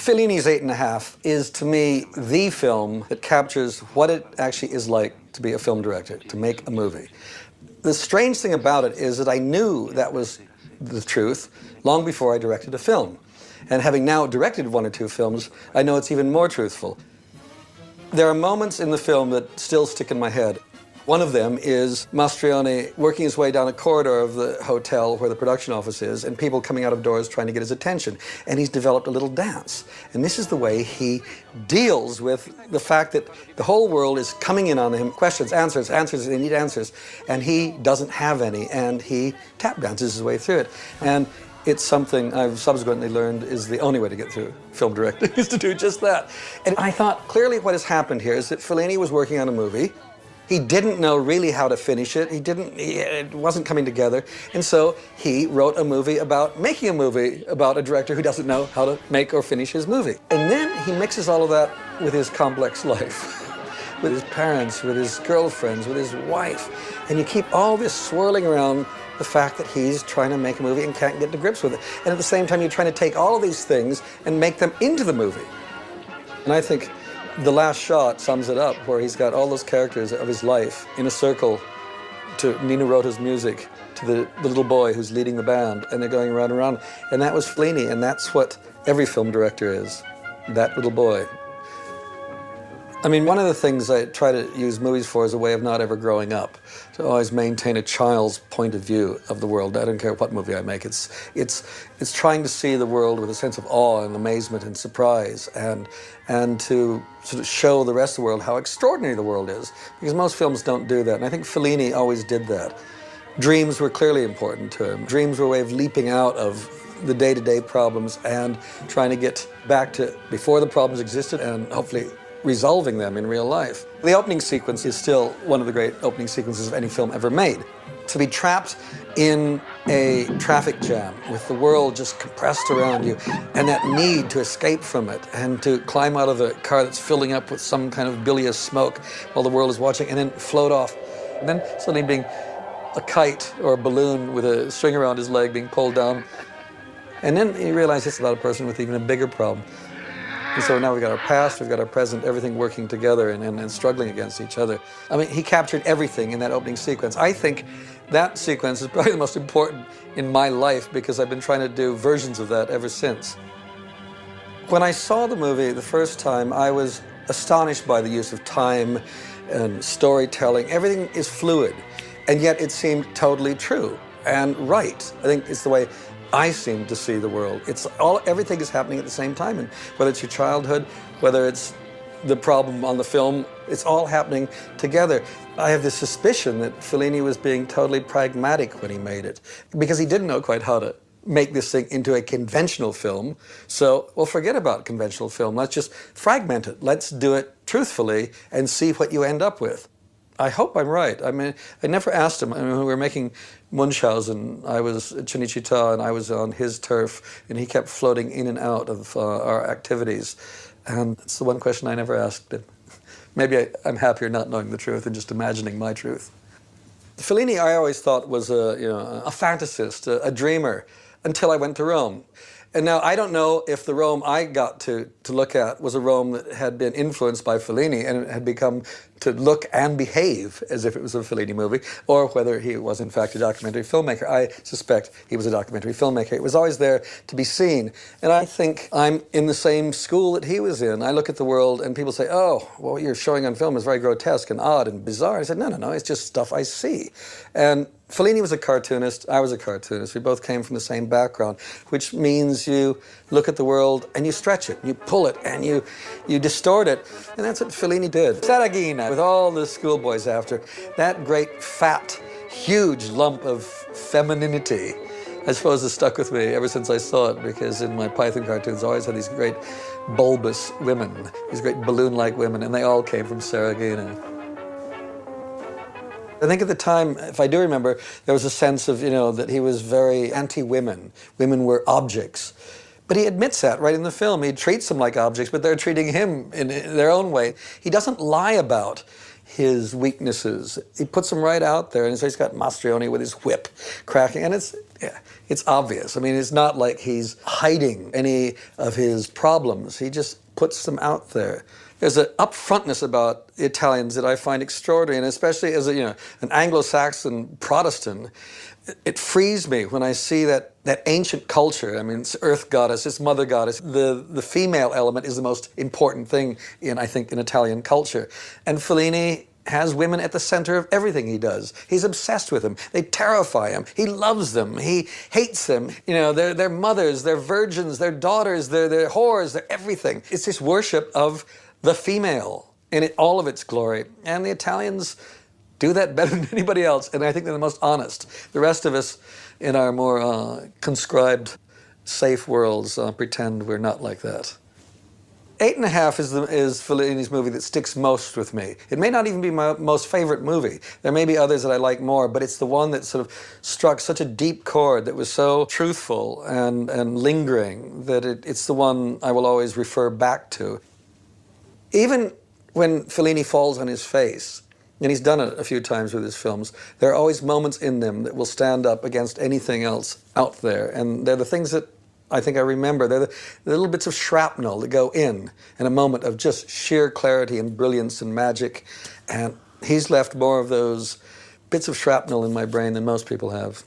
Fellini's 8½, is to me the film that captures what it actually is like to be a film director, to make a movie. The strange thing about it is that I knew that was the truth long before I directed a film. And having now directed 1 or 2 films, I know it's even more truthful. There are moments in the film that still stick in my head. One of them is Mastroianni working his way down a corridor of the hotel where the production office is, and people coming out of doors trying to get his attention. And he's developed a little dance. And this is the way he deals with the fact that the whole world is coming in on him, questions, answers, they need answers. And he doesn't have any, and he tap dances his way through it. And it's something I've subsequently learned is the only way to get through film directing, is to do just that. And I thought, clearly what has happened here is that Fellini was working on a movie. He didn't know really how to finish it. It wasn't coming together. And so he wrote a movie about making a movie about a director who doesn't know how to make or finish his movie. And then he mixes all of that with his complex life, with his parents, with his girlfriends, with his wife. And you keep all this swirling around the fact that he's trying to make a movie and can't get to grips with it. And at the same time, you're trying to take all of these things and make them into the movie. And I think the last shot sums it up, where he's got all those characters of his life in a circle to Nino Rota's music, to the little boy who's leading the band, and they're going around and around. And that was Fellini, and that's what every film director is, that little boy. I mean, one of the things I try to use movies for is a way of not ever growing up, to always maintain a child's point of view of the world. I don't care what movie I make. It's trying to see the world with a sense of awe and amazement and surprise, and to sort of show the rest of the world how extraordinary the world is, because most films don't do that, and I think Fellini always did that. Dreams were clearly important to him. Dreams were a way of leaping out of the day-to-day problems and trying to get back to before the problems existed, and hopefully resolving them in real life. The opening sequence is still one of the great opening sequences of any film ever made. To be trapped in a traffic jam with the world just compressed around you, and that need to escape from it, and to climb out of a car that's filling up with some kind of bilious smoke while the world is watching, and then float off, and then suddenly being a kite or a balloon with a string around his leg being pulled down. And then you realize it's about a person with even a bigger problem. And so now we've got our past, we've got our present, everything working together and struggling against each other. I mean, he captured everything in that opening sequence. I think that sequence is probably the most important in my life, because I've been trying to do versions of that ever since. When I saw the movie the first time, I was astonished by the use of time and storytelling. Everything is fluid, and yet it seemed totally true and right. I think it's the way I seem to see the world. Everything is happening at the same time, and whether it's your childhood, whether it's the problem on the film, it's all happening together. I have this suspicion that Fellini was being totally pragmatic when he made it, because he didn't know quite how to make this thing into a conventional film. So, well, forget about conventional film. Let's just fragment it. Let's do it truthfully and see what you end up with. I hope I'm right. I mean, I never asked him. I mean, when we were making Munchausen, I was at Cinecittà and I was on his turf, and he kept floating in and out of our activities. And it's the one question I never asked him. Maybe I'm happier not knowing the truth and just imagining my truth. Fellini, I always thought, was a fantasist, a dreamer, until I went to Rome. And now I don't know if the Rome I got to look at was a Rome that had been influenced by Fellini and had become to look and behave as if it was a Fellini movie, or whether he was in fact a documentary filmmaker. I suspect he was a documentary filmmaker. It was always there to be seen. And I think I'm in the same school that he was in. I look at the world and people say, oh, well, what you're showing on film is very grotesque and odd and bizarre. I said, no, it's just stuff I see. And Fellini was a cartoonist, I was a cartoonist. We both came from the same background, which means you look at the world and you stretch it, you pull it, and you distort it. And that's what Fellini did. Saraghina, with all the schoolboys after, that great, fat, huge lump of femininity, I suppose has stuck with me ever since I saw it, because in my Python cartoons I always had these great bulbous women, these great balloon-like women, and they all came from Saraghina. I think at the time, if I do remember, there was a sense of, that he was very anti-women. Women were objects. But he admits that right in the film. He treats them like objects, but they're treating him in their own way. He doesn't lie about, his weaknesses. He puts them right out there, and so he's got Mastroianni with his whip cracking, and it's obvious. I mean, it's not like he's hiding any of his problems. He just puts them out there. There's an upfrontness about the Italians that I find extraordinary, and especially as an Anglo-Saxon Protestant, it frees me when I see that ancient culture. I mean, it's earth goddess, it's mother goddess. The female element is the most important thing in Italian culture. And Fellini has women at the center of everything he does. He's obsessed with them. They terrify him. He loves them. He hates them. They're mothers, they're virgins, they're daughters, they're whores, they're everything. It's this worship of the female in all of its glory. And the Italians do that better than anybody else, and I think they're the most honest. The rest of us, in our more conscribed, safe worlds, pretend we're not like that. 8.5 is Fellini's movie that sticks most with me. It may not even be my most favorite movie. There may be others that I like more, but it's the one that sort of struck such a deep chord, that was so truthful and lingering, that it's the one I will always refer back to. Even when Fellini falls on his face, and he's done it a few times with his films, there are always moments in them that will stand up against anything else out there. And they're the things that I think I remember. They're the little bits of shrapnel that go in a moment of just sheer clarity and brilliance and magic. And he's left more of those bits of shrapnel in my brain than most people have.